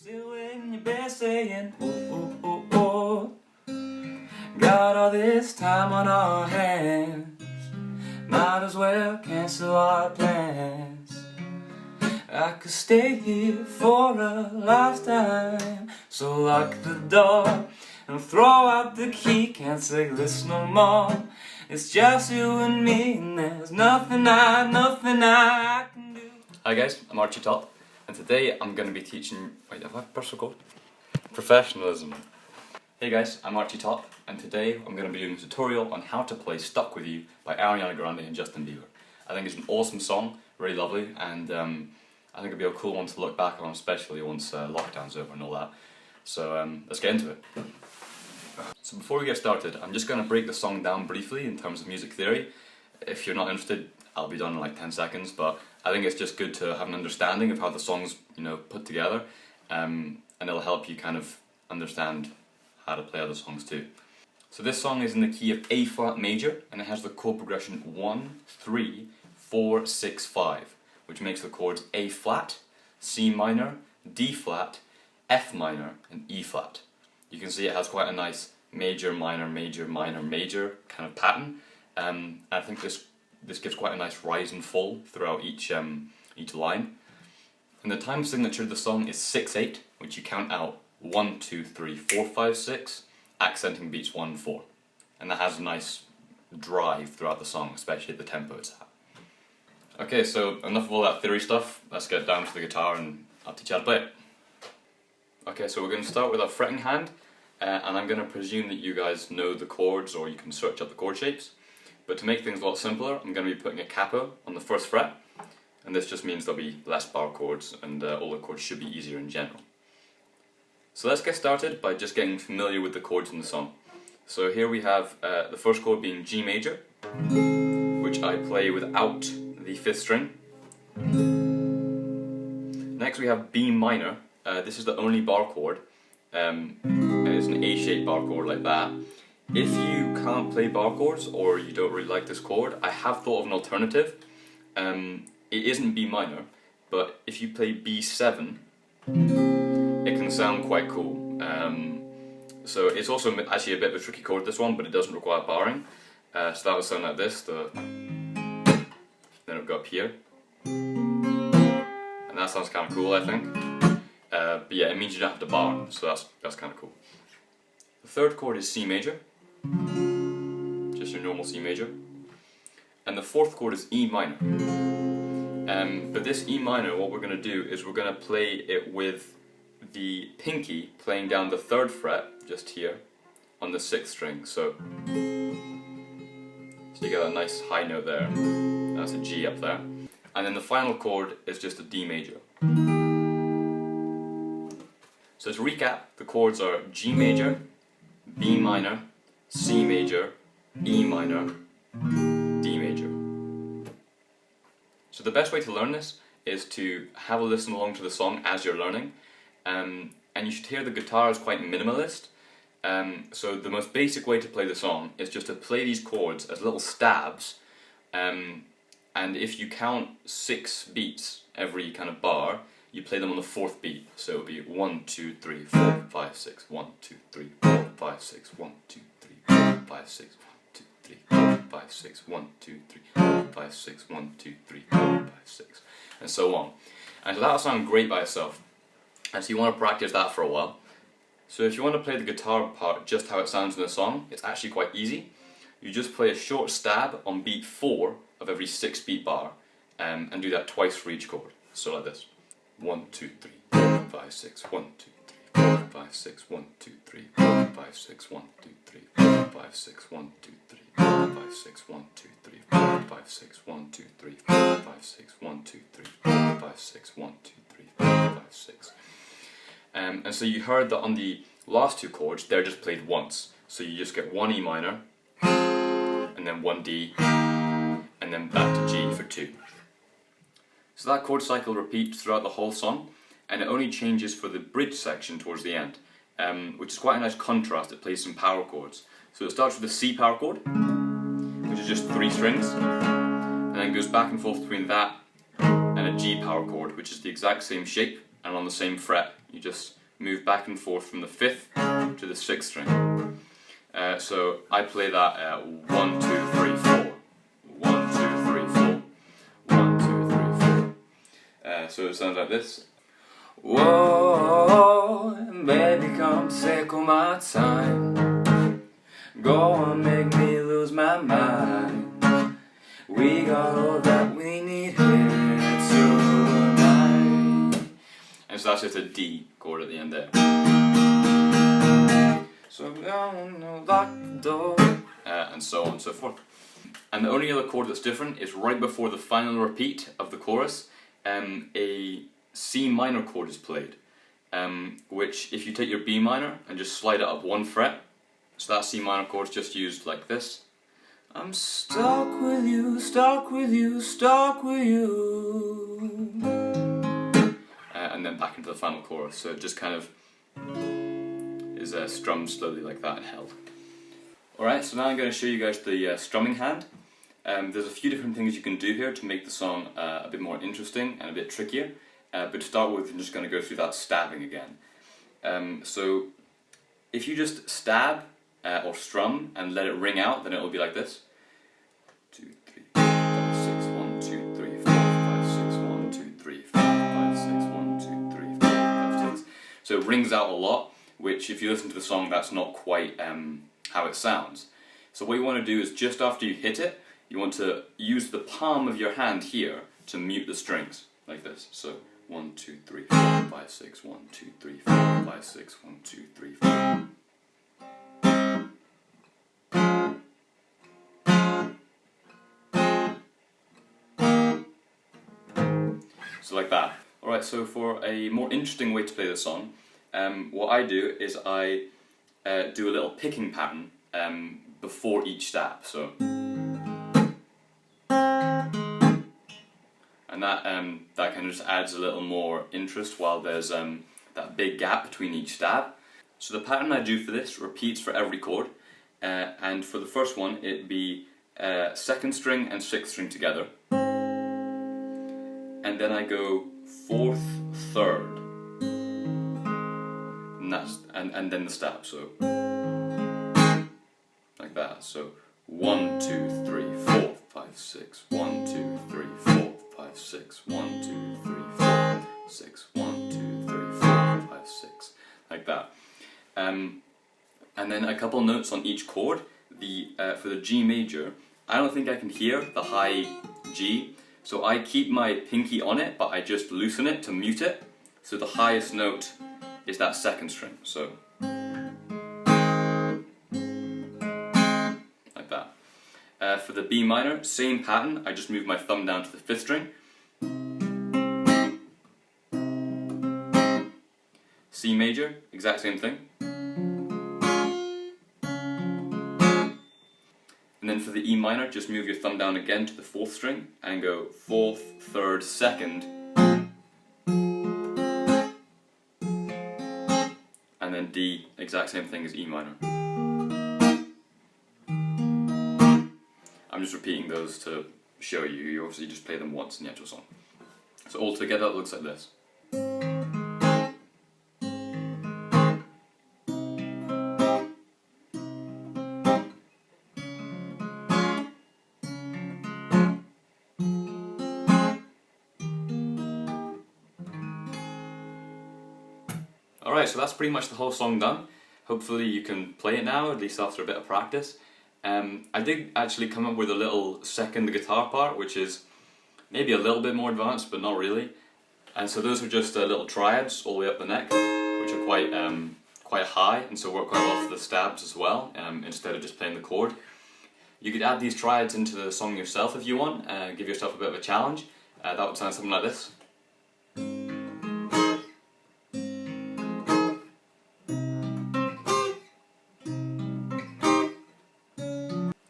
Still in your bed saying, ooh, ooh, ooh, ooh. Got all this time on our hands, might as well cancel our plans. I could stay here for a lifetime, so lock the door and throw out the key. Can't take this no more. It's just you and me, and there's nothing I can do. Hi guys, I'm Archie Topp, and today I'm going to be teaching. Wait, have I pressed record? Professionalism. Hey guys, I'm Archie Topp, and today I'm going to be doing a tutorial on how to play Stuck With You by Ariana Grande and Justin Bieber. I think it's an awesome song, really lovely, and I think it'll be a cool one to look back on, especially once lockdown's over and all that. So let's get into it. So before we get started, I'm just going to break the song down briefly in terms of music theory. If you're not interested, I'll be done in like 10 seconds, but I think it's just good to have an understanding of how the song's, put together, and it'll help you kind of understand how to play other songs too. So this song is in the key of A flat major, and it has the chord progression 1, 3, 4, 6, 5, which makes the chords A flat, C minor, D flat, F minor, and E flat. You can see it has quite a nice major, minor, major, minor, major kind of pattern, and I think this gives quite a nice rise and fall throughout each line. And the time signature of the song is 6/8, which you count out 1, 2, 3, 4, 5, 6, accenting beats 1, 4, and that has a nice drive throughout the song, especially at the tempo it's at. Okay, so enough of all that theory stuff. Let's get down to the guitar and I'll teach you how to play it. Okay, so we're going to start with our fretting hand, and I'm going to presume that you guys know the chords, or you can search up the chord shapes. But to make things a lot simpler, I'm going to be putting a capo on the first fret, and this just means there'll be less bar chords, and all the chords should be easier in general. So let's get started by just getting familiar with the chords in the song. So here we have the first chord being G major, which I play without the 5th string. Next we have B minor. This is the only bar chord. It's an A-shaped bar chord like that. If you can't play bar chords, or you don't really like this chord, I have thought of an alternative. It isn't B minor, but if you play B7, it can sound quite cool. So it's also actually a bit of a tricky chord, this one, but it doesn't require barring. So that would sound like this. Then it'll go up here, and that sounds kind of cool, I think. But yeah, it means you don't have to bar, so that's kind of cool. The third chord is C major, just your normal C major, and the fourth chord is E minor. But this E minor, what we're going to do is we're going to play it with the pinky playing down the 3rd fret, just here, on the 6th string. So you get a nice high note there, that's a G up there, and then the final chord is just a D major. So to recap, the chords are G major, B minor, C major, E minor, D major. So the best way to learn this is to have a listen along to the song as you're learning, and you should hear the guitar is quite minimalist. So the most basic way to play the song is just to play these chords as little stabs, and if you count 6 beats every kind of bar, you play them on the 4th beat. So it would be 1, 2, 3, 4, 5, 6, 1, 2, 3, 4, 5, 6, 1, 2, 3, 4, 5, 6, 1, 2, 3, 4, 5, 6, 1, 2, 3, 4, 5, 6, 1, 2, 3, 4, 5, 6, and so on. And so that'll sound great by itself. And so you want to practice that for a while. So if you want to play the guitar part just how it sounds in the song, it's actually quite easy. You just play a short stab on beat 4 of every 6 beat bar, and do that twice for each chord. So like this. 1, 2, 3, 4, 5, 6, 1, 2, 3, 4, 5, 6, 1, 2, 3, 4, 5, 6, 1, 2, 3, 4, 5, 6, 1, 2, 3, 4, 5, 6, 1, 2, 3, 4, 5, 6, 1, 2, 3, 4, 5, 6, 1, 2, 3, 4, 5, 6, 1, 2, 3, 4, 5, 6. And so you heard that on the last 2 chords, they're just played once. So you just get 1 E minor, and then 1 D, and then back to G for 2. So that chord cycle repeats throughout the whole song, and it only changes for the bridge section towards the end, which is quite a nice contrast. It plays some power chords. So it starts with a C power chord, which is just 3 strings, and then goes back and forth between that and a G power chord, which is the exact same shape, and on the same fret you just move back and forth from the 5th to the 6th string. So I play that 1, 2, 3, 4. 1, 2, 3, 4. 1, 2, 3, 4. So it sounds like this. Whoa, baby, come take all my time. Go and make me lose my mind. We got all that we need here tonight. And so that's just a D chord at the end there. So I'm gonna lock the door, and so on and so forth. And the only other chord that's different is right before the final repeat of the chorus, a C minor chord is played, which if you take your B minor and just slide it up 1 fret, so that C minor chord is just used like this. I'm stuck with you, stuck with you, stuck with you. And then back into the final chorus, so it just kind of is strummed slowly like that and held. Alright, so now I'm going to show you guys the strumming hand. There's a few different things you can do here to make the song a bit more interesting and a bit trickier. But to start with, I'm just going to go through that stabbing again. So if you just stab or strum and let it ring out, then it will be like this. 2, 3, 4, 5, 6, 1, 2, 3, 4, 5, 6, 1, 2, 3, 4, 5, 6, 1, 2, 3, 4, 5, 6. So it rings out a lot, which if you listen to the song, that's not quite how it sounds. So what you want to do is just after you hit it, you want to use the palm of your hand here to mute the strings, like this. So 1, 2, 3, 4, 5, 6, 1, 2, 3, 4, 5, 6, 1, 2, 3, 4. So like that. Alright, so for a more interesting way to play the song, what I do is I do a little picking pattern before each stab. So, and that kind of just adds a little more interest while there's that big gap between each stab. So the pattern I do for this repeats for every chord, and for the first one it'd be 2nd string and 6th string together, and then I go 4th, 3rd, and then the stab. So like that. So 1, 2, 3, 4, 5, 6. 1, 2, 3, 4, 5, 6. 1, 2, 3, 4, 6. 1, 2, 3, 4, 5, 6. Like that. And then a couple notes on each chord. For the G major, I don't think I can hear the high G, so I keep my pinky on it, but I just loosen it to mute it. So the highest note is that 2nd string. So like that. For the B minor, same pattern. I just move my thumb down to the 5th string. C major, exact same thing. And then for the E minor, just move your thumb down again to the 4th string and go 4th, 3rd, 2nd. And then D, exact same thing as E minor. I'm just repeating those to show you. You obviously just play them once in the actual song. So all together it looks like this. Alright, so that's pretty much the whole song done. Hopefully you can play it now, at least after a bit of practice. I did actually come up with a little 2nd guitar part, which is maybe a little bit more advanced, but not really. And so those are just little triads all the way up the neck, which are quite high, and so work quite well for the stabs as well, instead of just playing the chord. You could add these triads into the song yourself if you want, give yourself a bit of a challenge. That would sound something like this.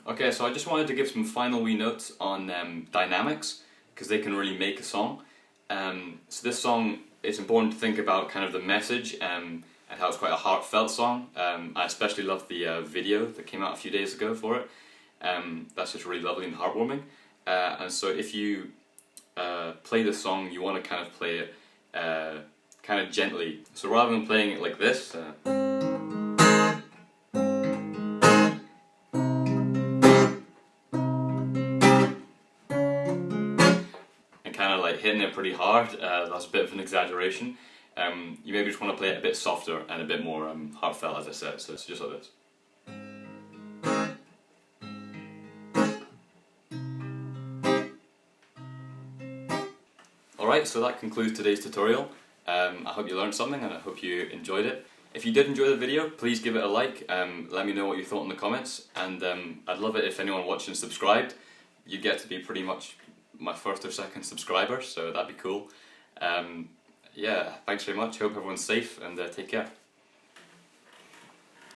Okay, so I just wanted to give some final wee notes on dynamics, because they can really make a song. So this song, it's important to think about kind of the message and how it's quite a heartfelt song. I especially love the video that came out a few days ago for it. That's just really lovely and heartwarming. And so if you play this song, you want to kind of play it kind of gently. So rather than playing it like this, and kind of like hitting it pretty hard, that's a bit of an exaggeration. You maybe just want to play it a bit softer and a bit more heartfelt, as I said, so it's just like this. Alright, so that concludes today's tutorial. I hope you learned something and I hope you enjoyed it. If you did enjoy the video, please give it a like, let me know what you thought in the comments, and I'd love it if anyone watching subscribed. You get to be pretty much my first or second subscriber, so that'd be cool. Yeah, thanks very much, hope everyone's safe, and take care.